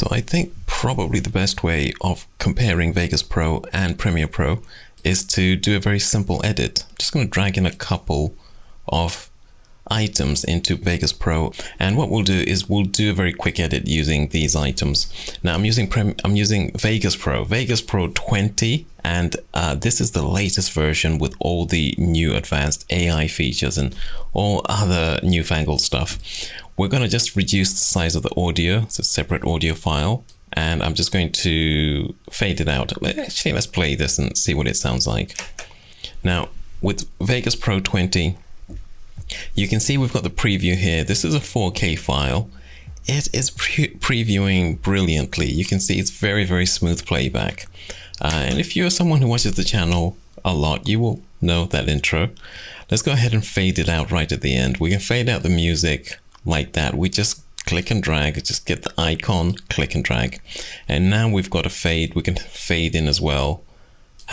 So I think probably the best way of comparing Vegas Pro and Premiere Pro is to do a very simple edit. I'm just going to drag in a couple of items into Vegas Pro, and what we'll do is we'll do a very quick edit using these items. Now I'm using Vegas Pro 20, and this is the latest version with all the new advanced AI features and all other newfangled stuff. We're going to just reduce the size of the audio. It's a separate audio file, and I'm just going to fade it out. Actually, let's play this and see what it sounds like. Now with Vegas Pro 20, you can see we've got the preview here. This is a 4K file. It is previewing brilliantly. You can see it's very, very smooth playback. And if you're someone who watches the channel a lot, you will know that intro. Let's go ahead and fade it out right at the end. We can fade out the music like that. We just click and drag, just get the icon, click and drag. And now we've got a fade. We can fade in as well.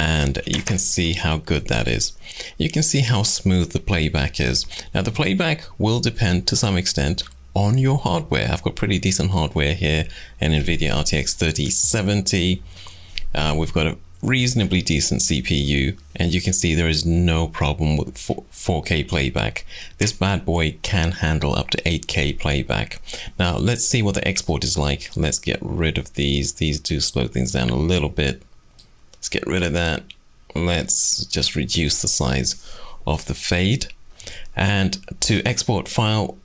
And you can see how good that is. You can see how smooth the playback is. Now the playback will depend to some extent on your hardware. I've got pretty decent hardware here, an NVIDIA RTX 3070. We've got a reasonably decent CPU, and you can see there is no problem with 4K playback. This bad boy can handle up to 8K playback. Now let's see what the export is like. Let's get rid of these. These do slow things down a little bit. Let's get rid of that. Let's just reduce the size of the fade. And to export file,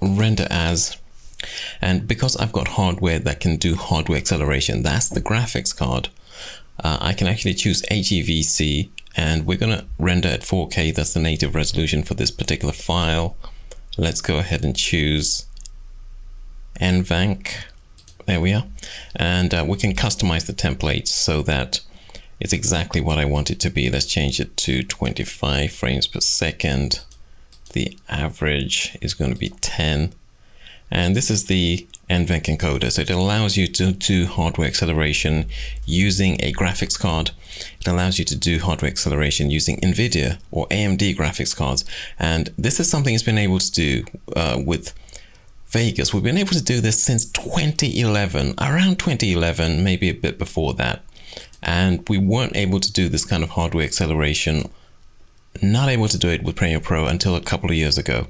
render as. And because I've got hardware that can do hardware acceleration, that's the graphics card, I can actually choose HEVC, and we're going to render at 4K. That's the native resolution for this particular file. Let's go ahead and choose NVENC. There we are. And we can customize the template so that it's exactly what I want it to be. Let's change it to 25 frames per second. The average is going to be 10. And this is the NVENC encoder. So it allows you to do hardware acceleration using a graphics card. It allows you to do hardware acceleration using NVIDIA or AMD graphics cards. And this is something it's been able to do with Vegas. We've been able to do this since 2011, around 2011, maybe a bit before that. And we weren't able to do this kind of hardware acceleration, not able to do it with Premiere Pro until a couple of years ago.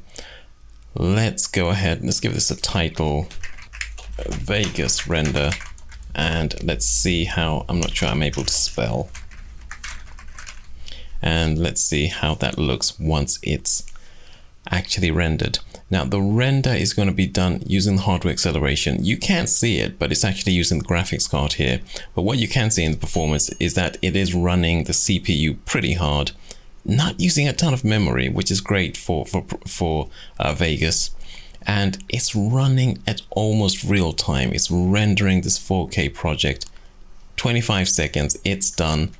Let's go ahead, let's give this a title, Vegas Render, and let's see how, I'm not sure I'm able to spell. And let's see how that looks once it's actually rendered. Now the render is going to be done using the hardware acceleration. You can't see it, but it's actually using the graphics card here. But what you can see in the performance is that it is running the CPU pretty hard, not using a ton of memory, which is great for Vegas. And it's running at almost real time. It's rendering this 4K project. 25 seconds, it's done.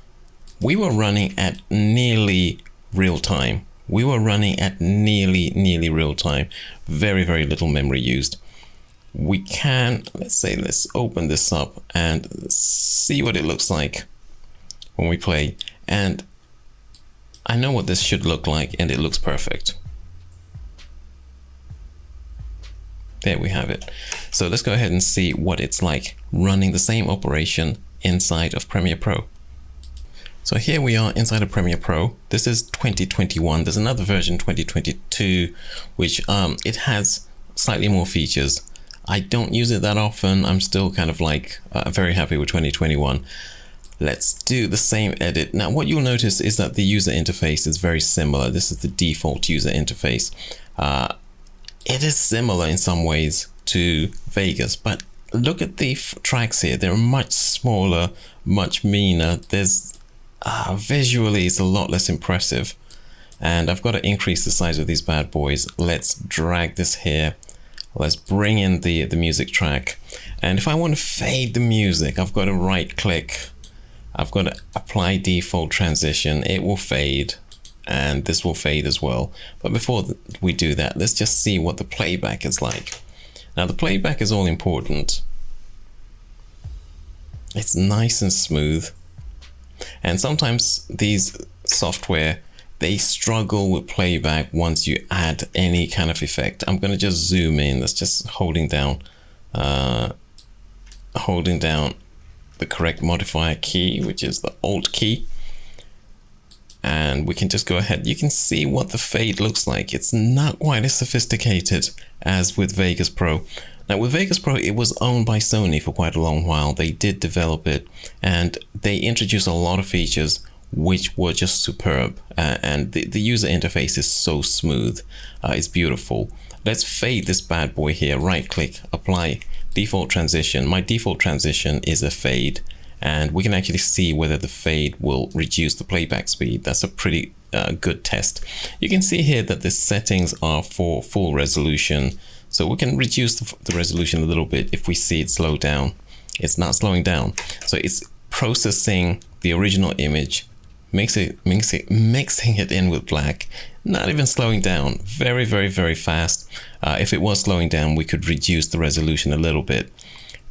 We were running at nearly real time. Nearly real time. Very, very little memory used. We can, let's open this up and see what it looks like when we play. And I know what this should look like, and it looks perfect. There we have it. So let's go ahead and see what it's like running the same operation inside of Premiere Pro. So here we are inside of Premiere Pro. This is 2021. There's another version, 2022, which it has slightly more features. I don't use it that often. I'm still kind of like very happy with 2021. Let's do the same edit. Now what you'll notice is that the user interface is very similar. This is the default user interface. It is similar in some ways to Vegas, but look at the tracks here. They're much smaller, much meaner. There's visually it's a lot less impressive, and I've got to increase the size of these bad boys. Let's drag this here. Let's bring in the music track, and if I want to fade the music, I've got to right click. I've got to apply default transition. It will fade, and this will fade as well. But before we do that, let's just see what the playback is like. Now the playback is all important. It's nice and smooth. And sometimes these software, they struggle with playback once you add any kind of effect. I'm going to just zoom in. That's just holding down holding down the correct modifier key, which is the Alt key. And we can just go ahead. You can see what the fade looks like. It's not quite as sophisticated as with Vegas Pro. Now with Vegas Pro, it was owned by Sony for quite a long while. They did develop it and they introduced a lot of features which were just superb. And the user interface is so smooth. It's beautiful. Let's fade this bad boy here. Right click, apply default transition. My default transition is a fade. And we can actually see whether the fade will reduce the playback speed. That's a pretty good test. You can see here that the settings are for full resolution. So we can reduce the resolution a little bit if we see it slow down. It's not slowing down. So it's processing the original image, mixing it in with black, not even slowing down. Very, very, very fast. If it was slowing down, we could reduce the resolution a little bit.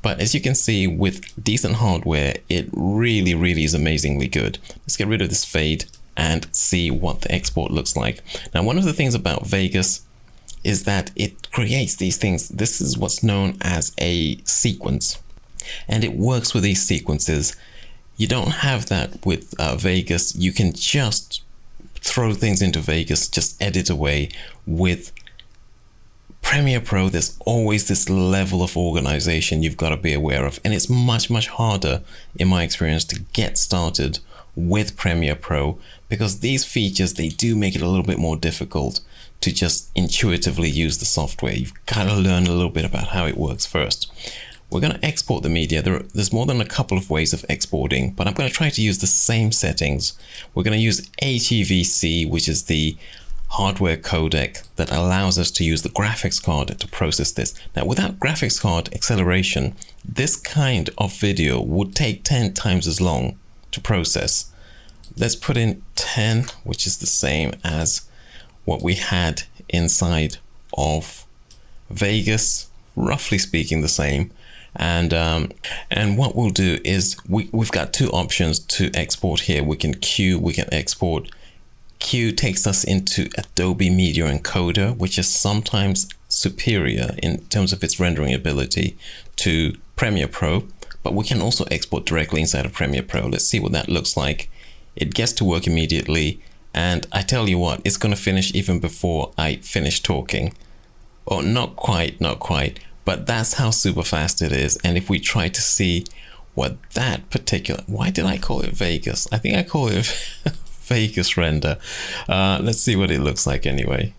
But as you can see, with decent hardware, it really, really is amazingly good. Let's get rid of this fade and see what the export looks like. Now, one of the things about Vegas is that it creates these things. This is what's known as a sequence, and it works with these sequences. You don't have that with Vegas. You can just throw things into Vegas, just edit away. With Premiere Pro, there's always this level of organization you've got to be aware of, and it's much, much harder in my experience to get started with Premiere Pro because these features, they do make it a little bit more difficult to just intuitively use the software. You've got to learn a little bit about how it works first. We're going to export the media. There's more than a couple of ways of exporting, but I'm going to try to use the same settings. We're going to use HEVC, which is the hardware codec that allows us to use the graphics card to process this. Now, without graphics card acceleration, this kind of video would take 10 times as long to process. Let's put in 10, which is the same as what we had inside of Vegas, roughly speaking the same. And what we'll do is we've got two options to export here. We can queue, we can export. Q takes us into Adobe Media Encoder, which is sometimes superior in terms of its rendering ability to Premiere Pro, but we can also export directly inside of Premiere Pro. Let's see what that looks like. It gets to work immediately, and I tell you what, it's going to finish even before I finish talking. Or not quite, but that's how super fast it is. And if we try to see what that particular, why did I call it Vegas? I think I call it Vegas render. Let's see what it looks like anyway.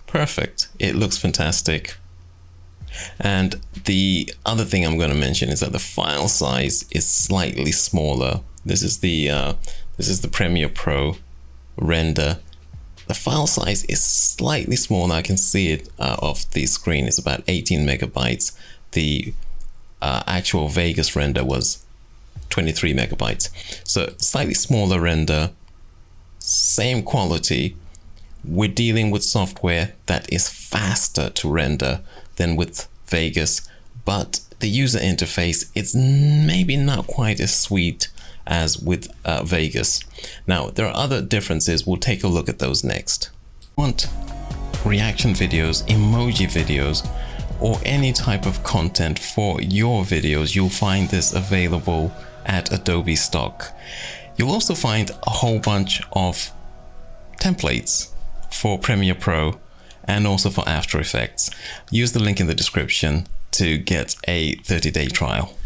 Perfect. It looks fantastic. And the other thing I'm going to mention is that the file size is slightly smaller. This is the Premiere Pro render. The file size is slightly smaller. I can see it off the screen. It's about 18 megabytes. The actual Vegas render was 23 megabytes. So slightly smaller render, same quality. We're dealing with software that is faster to render than with Vegas, but the user interface, it's maybe not quite as sweet as with Vegas. Now, there are other differences. We'll take a look at those next. Want reaction videos, emoji videos, or any type of content for your videos, you'll find this available at Adobe Stock. You'll also find a whole bunch of templates for Premiere Pro and also for After Effects. Use the link in the description to get a 30-day trial.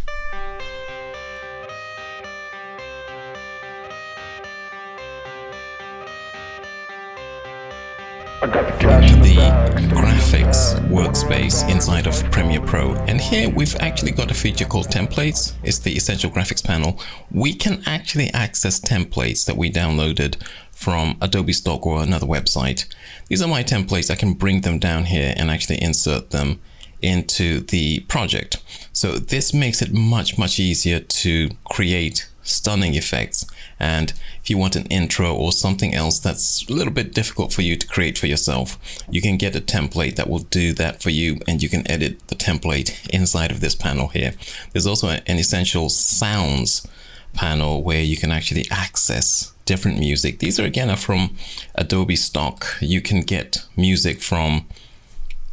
The graphics workspace inside of Premiere Pro, and here we've actually got a feature called templates. It's the essential graphics panel. We can actually access templates that we downloaded from Adobe Stock or another website. These are my templates. I can bring them down here and actually insert them into the project. So this makes it much easier to create stunning effects. And if you want an intro or something else that's a little bit difficult for you to create for yourself, you can get a template that will do that for you, and you can edit the template inside of this panel here. There's also an essential sounds panel where you can actually access different music. These are again from Adobe Stock. You can get music from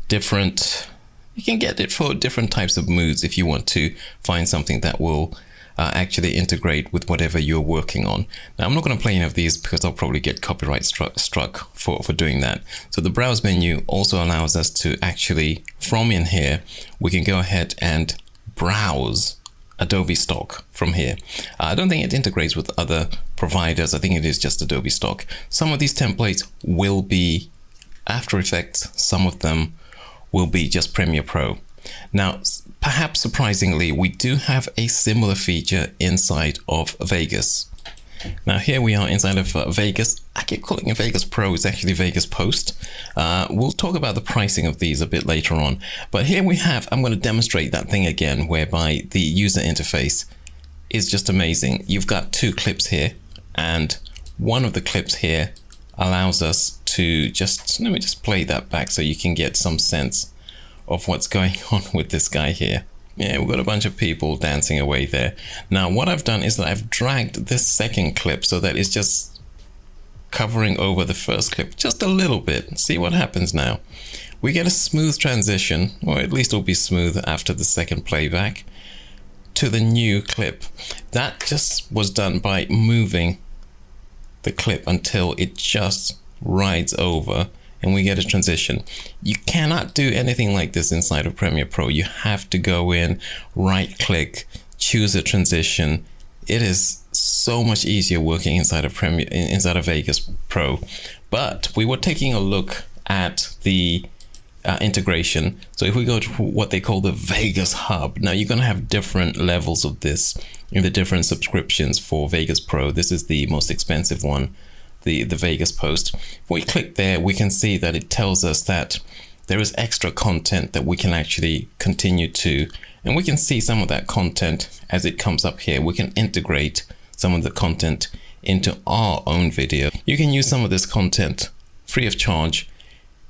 different You can get it for different types of moods if you want to find something that will actually integrate with whatever you're working on. Now, I'm not going to play any of these because I'll probably get copyright struck for doing that. So the browse menu also allows us to actually, from in here, we can go ahead and browse Adobe stock from here. I don't think it integrates with other providers. I think it is just Adobe stock. Some of these templates will be After Effects, some of them will be just Premiere Pro. Now, perhaps surprisingly, we do have a similar feature inside of Vegas. Now here we are inside of Vegas. I keep calling it Vegas Pro, it's actually Vegas Post. We'll talk about the pricing of these a bit later on. But here we have, I'm going to demonstrate that thing again, whereby the user interface is just amazing. You've got two clips here, and one of the clips here allows us to just, let me just play that back so you can get some sense of what's going on with this guy here. Yeah, we've got a bunch of people dancing away there. Now, what I've done is that I've dragged this second clip so that it's just covering over the first clip just a little bit. See what happens now. We get a smooth transition, or at least it'll be smooth after the second playback, to the new clip. That just was done by moving the clip until it just rides over and we get a transition. You cannot do anything like this inside of Premiere Pro. You have to go in, right click, choose a transition. It is so much easier working inside of Vegas Pro. But we were taking a look at the integration. So if we go to what they call the Vegas Hub, now you're going to have different levels of this in the different subscriptions for Vegas Pro. This is the most expensive one, the Vegas Post. If we click there, we can see that it tells us that there is extra content that we can actually continue to, and we can see some of that content as it comes up here. We can integrate some of the content into our own video. You can use some of this content free of charge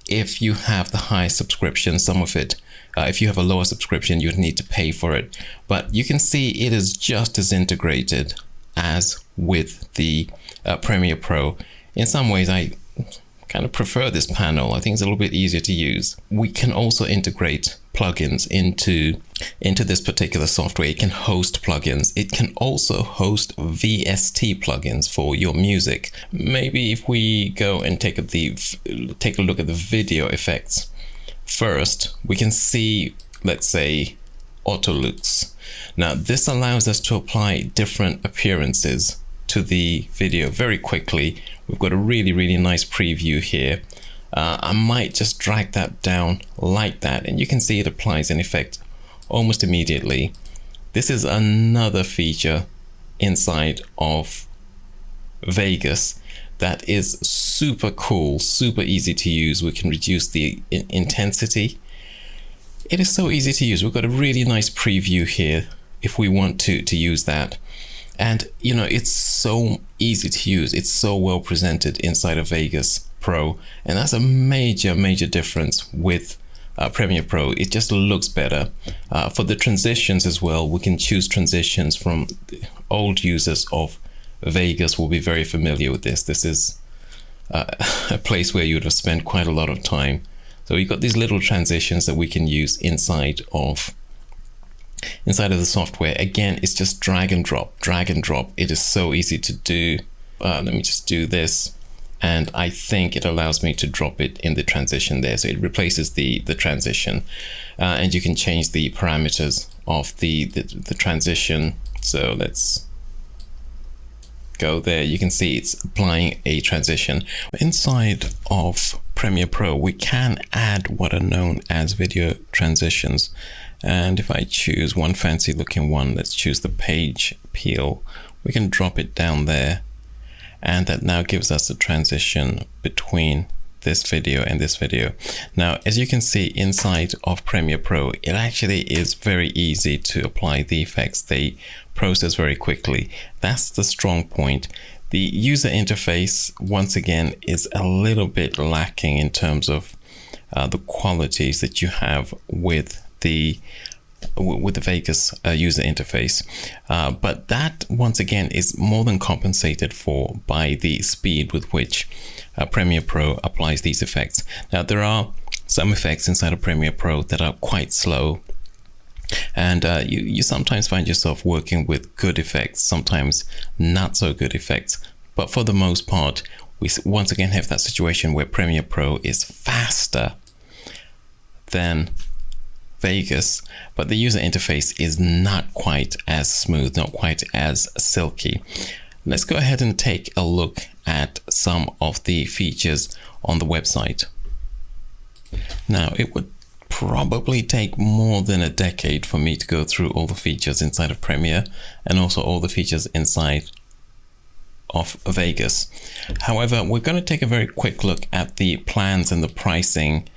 if you have the high subscription. Some of it, if you have a lower subscription, you'd need to pay for it. But you can see it is just as integrated as with the Premiere Pro. In some ways, I kind of prefer this panel. I think it's a little bit easier to use. We can also integrate plugins into this particular software. It can host plugins. It can also host VST plugins for your music. Maybe if we go and take a look at the video effects first, we can see, let's say, Auto Looks. Now this allows us to apply different appearances to the video very quickly. We've got a really nice preview here. I might just drag that down like that, and you can see it applies an effect almost immediately. This is another feature inside of Vegas that is super cool, super easy to use. We can reduce the intensity. It is so easy to use. We've got a really nice preview here if we want to use that. And you know, it's so easy to use. It's so well presented inside of Vegas Pro, and that's a major difference with Premiere Pro. It just looks better. For the transitions as well, we can choose transitions from old users of Vegas will be very familiar with this. This is a place where you would have spent quite a lot of time. So you've got these little transitions that we can use inside of the software. Again, it's just drag and drop. It is so easy to do. Let me just do this, and I think it allows me to drop it in the transition there. So it replaces the transition, and you can change the parameters of the transition. So let's go there. You can see it's applying a transition. Inside of Premiere Pro, we can add what are known as video transitions. And if I choose one fancy looking one, let's choose the page peel, we can drop it down there, and that now gives us a transition between this video and this video. Now, as you can see inside of Premiere Pro, it actually is very easy to apply the effects. They process very quickly. That's the strong point. The user interface, once again, is a little bit lacking in terms of the qualities that you have with the Vegas user interface, but that once again is more than compensated for by the speed with which Premiere Pro applies these effects. Now there are some effects inside of Premiere Pro that are quite slow. And you sometimes find yourself working with good effects, sometimes not so good effects. But for the most part, we once again have that situation where Premiere Pro is faster than Vegas, but the user interface is not quite as smooth, not quite as silky. Let's go ahead and take a look at some of the features on the website. Now, it would probably take more than a decade for me to go through all the features inside of Premiere and also all the features inside of Vegas. However, we're going to take a very quick look at the plans and the pricing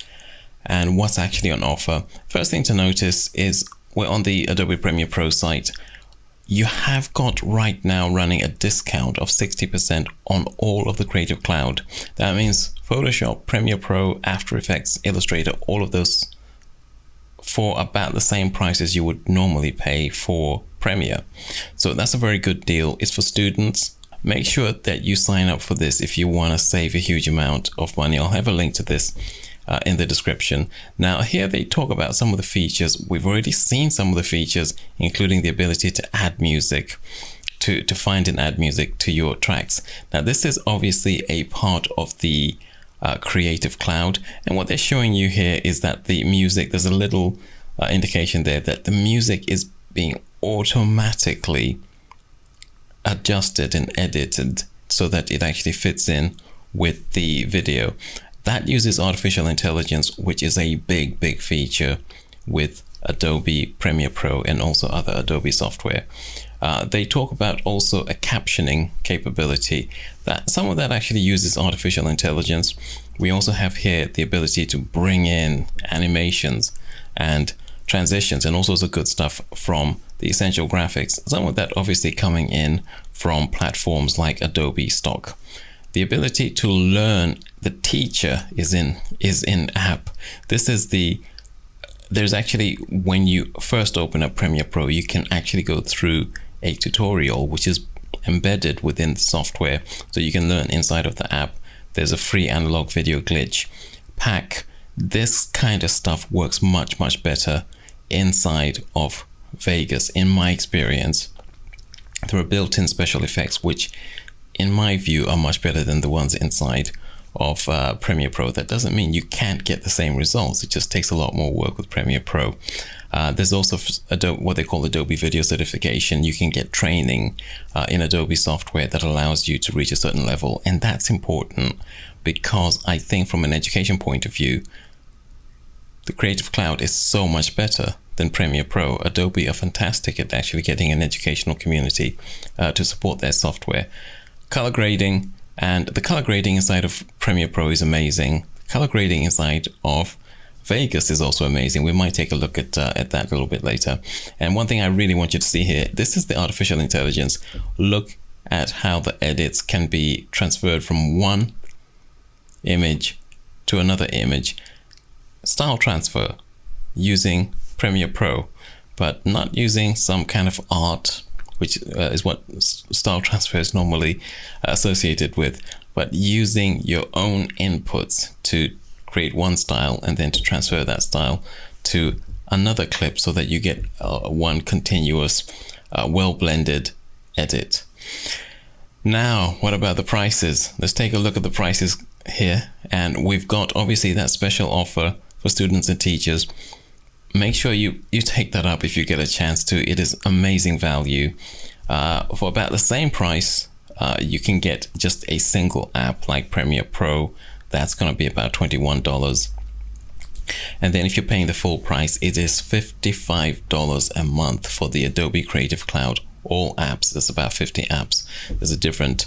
and what's actually on offer. First thing to notice is we're on the Adobe Premiere Pro site. You have got right now running a discount of 60% on all of the Creative Cloud. That means Photoshop, Premiere Pro, After Effects, Illustrator, all of those for about the same price as you would normally pay for Premiere. So that's a very good deal. It's for students. Make sure that you sign up for this if you want to save a huge amount of money. I'll have a link to this in the description. Now here they talk about some of the features. We've already seen some of the features, including the ability to add music, to find and add music to your tracks. Now this is obviously a part of the Creative Cloud, and what they're showing you here is that the music, there's a little indication there that the music is being automatically adjusted and edited so that it actually fits in with the video. That uses artificial intelligence, which is a big feature with Adobe Premiere Pro and also other Adobe software. They talk about also a captioning capability. That some of that actually uses artificial intelligence. We also have here the ability to bring in animations and transitions and all sorts of good stuff from the Essential Graphics. Some of that obviously coming in from platforms like Adobe Stock. The ability to learn, the teacher is in app. This is there's actually, when you first open up Premiere Pro, you can actually go through a tutorial which is embedded within the software, so you can learn inside of the app. There's a free analog video glitch pack. This kind of stuff works much better inside of Vegas, in my experience. There are built-in special effects which in my view are much better than the ones inside of Premiere Pro. That doesn't mean you can't get the same results. It just takes a lot more work with Premiere Pro. There's also what they call Adobe Video Certification. You can get training in Adobe software that allows you to reach a certain level, and that's important because I think from an education point of view, the Creative Cloud is so much better than Premiere Pro. Adobe are fantastic at actually getting an educational community to support their software. Color grading, and the color grading inside of Premiere Pro is amazing. Color grading inside of Vegas is also amazing. We might take a look at that a little bit later. And one thing I really want you to see here, this is the artificial intelligence. Look at how the edits can be transferred from one image to another image. Style transfer using Premiere Pro, but not using some kind of art, which is what style transfer is normally associated with, but using your own inputs to create one style and then to transfer that style to another clip so that you get one continuous, well-blended edit. Now, what about the prices? Let's take a look at the prices here, and we've got obviously that special offer for students and teachers. Make sure you take that up if you get a chance to. It is amazing value. For about the same price, you can get just a single app like Premiere Pro. That's going to be about $21. And then if you're paying the full price, it is $55 a month for the Adobe Creative Cloud. All apps, there's about 50 apps. There's a different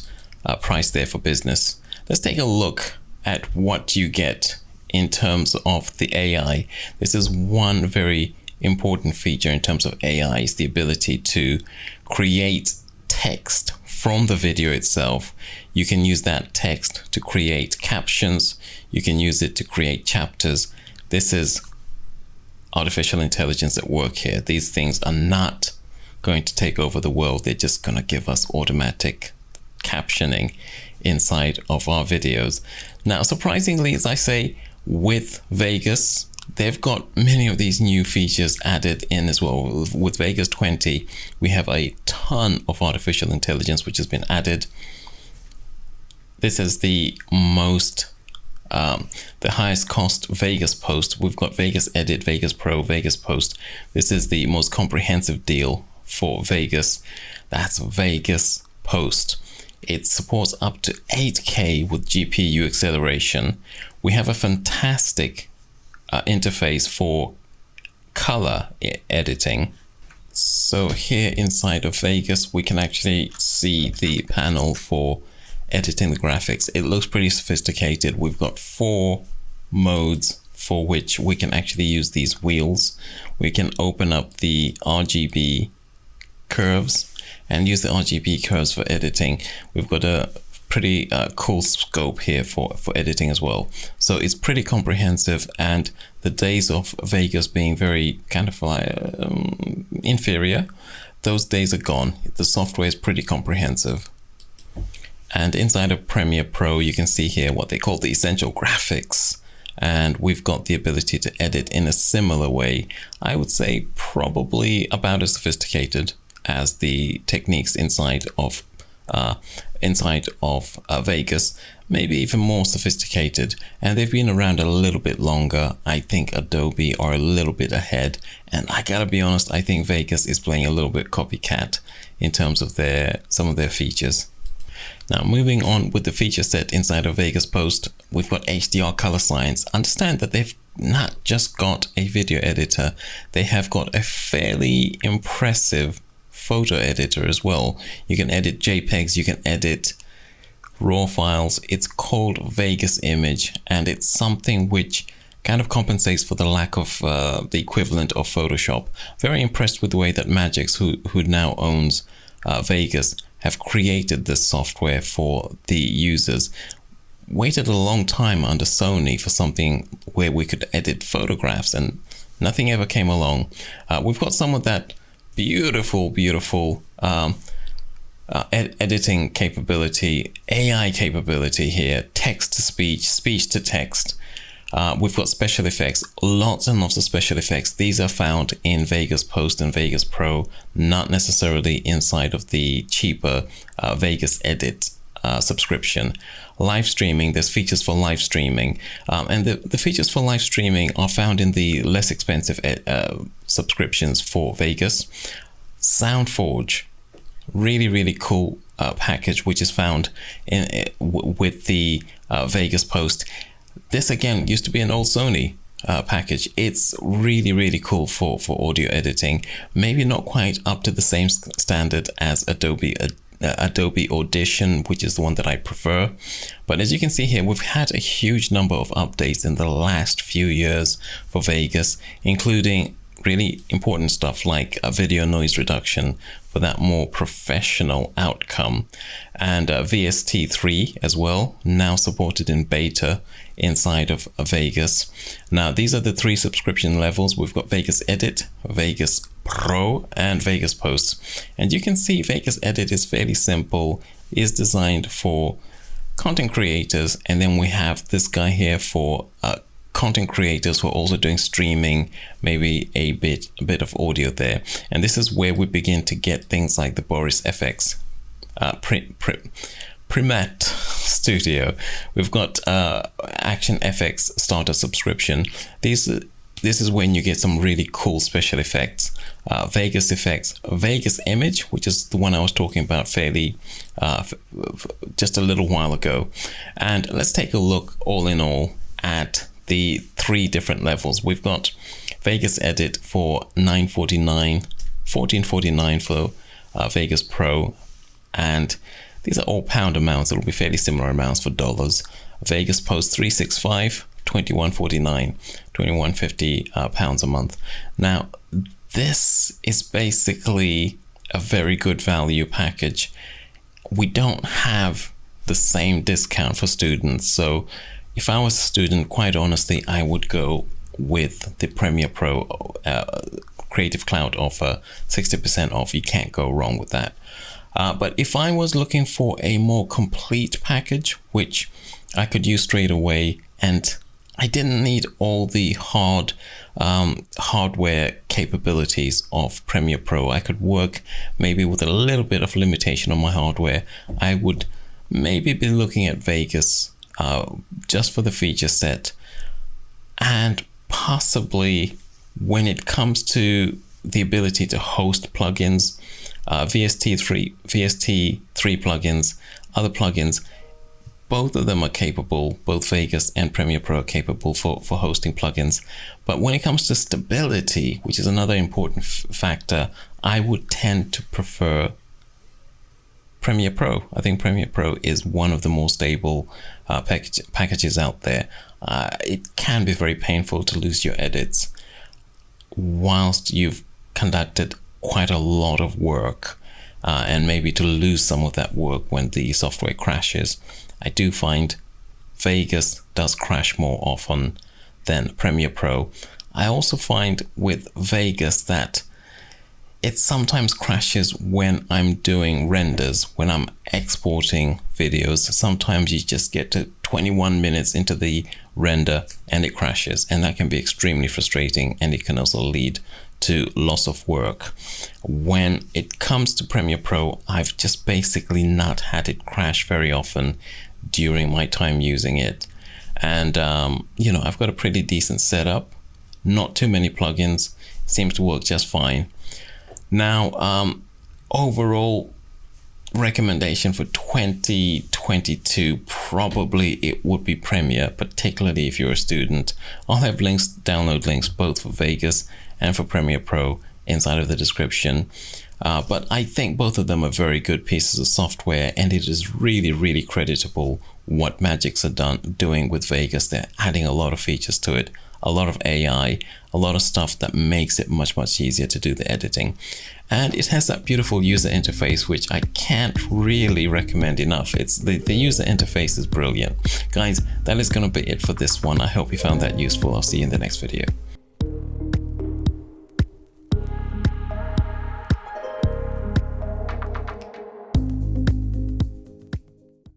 price there for business. Let's take a look at what you get in terms of the AI. This is one very important feature in terms of AI, is the ability to create text from the video itself. You can use that text to create captions. You can use it to create chapters. This is artificial intelligence at work here. These things are not going to take over the world. They're just going to give us automatic captioning inside of our videos. Now, surprisingly, as I say, with Vegas, they've got many of these new features added in as well. With Vegas 20, we have a ton of artificial intelligence which has been added. This is the highest cost Vegas Post. We've got Vegas Edit, Vegas Pro, Vegas Post. This is the most comprehensive deal for Vegas. That's Vegas Post. It supports up to 8K with GPU acceleration. We have a fantastic interface for color editing. So here inside of Vegas, we can actually see the panel for editing the graphics. It looks pretty sophisticated. We've got 4 modes for which we can actually use these wheels. We can open up the RGB curves and use the RGB curves for editing. We've got a pretty cool scope here for editing as well. So it's pretty comprehensive, and the days of Vegas being very kind of inferior, those days are gone. The software is pretty comprehensive. And inside of Premiere Pro, you can see here what they call the essential graphics. And we've got the ability to edit in a similar way. I would say probably about as sophisticated as the techniques inside of Vegas, maybe even more sophisticated, and they've been around a little bit longer. I think Adobe are a little bit ahead, and I gotta be honest, I think Vegas is playing a little bit copycat in terms of some of their features. Now, moving on with the feature set inside of Vegas Post, we've got HDR color science. Understand that they've not just got a video editor, they have got a fairly impressive photo editor as well. You can edit JPEGs, you can edit RAW files. It's called Vegas Image, and it's something which kind of compensates for the lack of the equivalent of Photoshop. Very impressed with the way that Magix, who now owns Vegas, have created this software for the users. Waited a long time under Sony for something where we could edit photographs, and nothing ever came along. We've got some of that beautiful editing capability, AI capability here, text to speech, speech to text. We've got special effects, lots and lots of special effects. These are found in Vegas Post and Vegas Pro, not necessarily inside of the cheaper Vegas Edit subscription. Live streaming, there's features for live streaming, and the features for live streaming are found in the less expensive subscriptions for Vegas. SoundForge, really cool package, which is found with the Vegas Post. This again used to be an old Sony package. It's really cool for audio editing. Maybe not quite up to the same standard as Adobe Audition, which is the one that I prefer. But as you can see here, we've had a huge number of updates in the last few years for Vegas, including really important stuff like video noise reduction for that more professional outcome, and VST3 as well, now supported in beta inside of Vegas. Now, these are the 3 subscription levels. We've got Vegas Edit, Vegas Pro, and Vegas Post. And you can see Vegas Edit is fairly simple, is designed for content creators, and then we have this guy here for content creators who are also doing streaming, maybe a bit of audio there. And this is where we begin to get things like the Boris FX Primat Studio. We've got Action FX starter subscription. This is when you get some really cool special effects. Vegas Effects, Vegas Image, which is the one I was talking about fairly just a little while ago. And let's take a look all in all at the 3 different levels. We've got Vegas Edit for $949, $1449 for Vegas Pro, and these are all pound amounts. It'll be fairly similar amounts for dollars. Vegas Post $365, $2149, $2150 pounds a month. Now, this is basically a very good value package. We don't have the same discount for students, so if I was a student, quite honestly, I would go with the Premiere Pro Creative Cloud offer, 60% off. You can't go wrong with that. But if I was looking for a more complete package, which I could use straight away, and I didn't need all the hardware capabilities of Premiere Pro. I could work maybe with a little bit of limitation on my hardware. I would maybe be looking at Vegas just for the feature set, and possibly when it comes to the ability to host plugins, VST3 plugins, other plugins, both of them are capable, both Vegas and Premiere Pro are capable for hosting plugins. But when it comes to stability, which is another important factor, I would tend to prefer Premiere Pro. I think Premiere Pro is one of the more stable packages out there. It can be very painful to lose your edits whilst you've conducted quite a lot of work, and maybe to lose some of that work when the software crashes. I do find Vegas does crash more often than Premiere Pro. I also find with Vegas that it sometimes crashes when I'm doing renders, when I'm exporting videos. Sometimes you just get to 21 minutes into the render and it crashes, and that can be extremely frustrating, and it can also lead to loss of work. When it comes to Premiere Pro, I've just basically not had it crash very often during my time using it. And I've got a pretty decent setup, not too many plugins, seems to work just fine. Now, overall recommendation for 2022, probably it would be Premiere, particularly if you're a student. I'll have links, download links, both for Vegas and for Premiere Pro inside of the description. But I think both of them are very good pieces of software, and it is really, really creditable what Magix are doing with Vegas. They're adding a lot of features to it, a lot of AI, a lot of stuff that makes it much, much easier to do the editing. And it has that beautiful user interface, which I can't really recommend enough. It's the user interface is brilliant. Guys, that is going to be it for this one. I hope you found that useful. I'll see you in the next video.